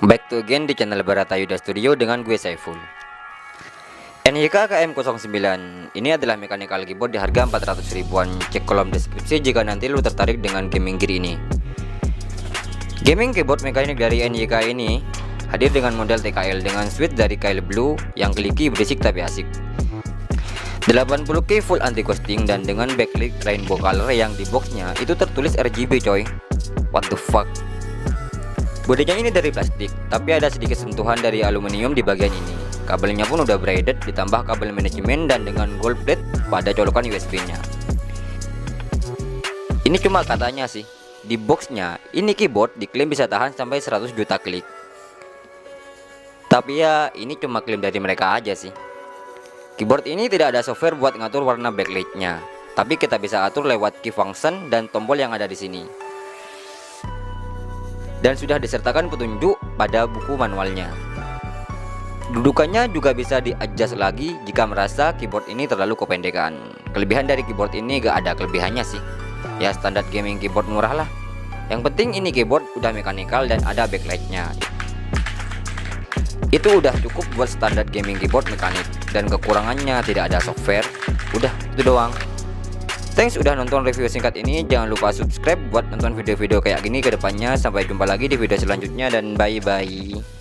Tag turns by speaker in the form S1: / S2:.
S1: Back to again di channel Baratayuda Studio dengan gue Saiful. NYK KM09 ini adalah mechanical keyboard di harga 400 ribuan. Cek kolom deskripsi jika nanti lu tertarik dengan gaming gear ini. Gaming keyboard mekanik dari NYK ini hadir dengan model TKL dengan switch dari Kyle Blue yang kliki, berisik tapi asik. 80K full anti ghosting dan dengan backlit rainbow color yang di boxnya itu tertulis RGB coy. What the fuck. Bodinya ini dari plastik, tapi ada sedikit sentuhan dari aluminium di bagian ini. Kabelnya pun udah braided ditambah kabel manajemen dan dengan gold plate pada colokan USB-nya. Ini cuma katanya sih. Di boxnya, ini keyboard diklaim bisa tahan sampai 100 juta klik. Tapi ya, ini cuma klaim dari mereka aja sih. Keyboard ini tidak ada software buat ngatur warna backlightnya, tapi kita bisa atur lewat key function dan tombol yang ada di sini. Dan sudah disertakan petunjuk pada buku manualnya. Dudukannya juga bisa di-adjust lagi jika merasa keyboard ini terlalu kependekan. Kelebihan dari keyboard ini gak ada kelebihannya sih. Ya standar gaming keyboard murah lah. Yang penting ini keyboard udah mechanical dan ada backlightnya. Itu udah cukup buat standar gaming keyboard mekanik. Dan kekurangannya tidak ada software. Udah itu doang. Thanks udah nonton review singkat ini. Jangan lupa subscribe buat nonton video-video kayak gini ke depannya. Sampai jumpa lagi di video selanjutnya dan bye bye.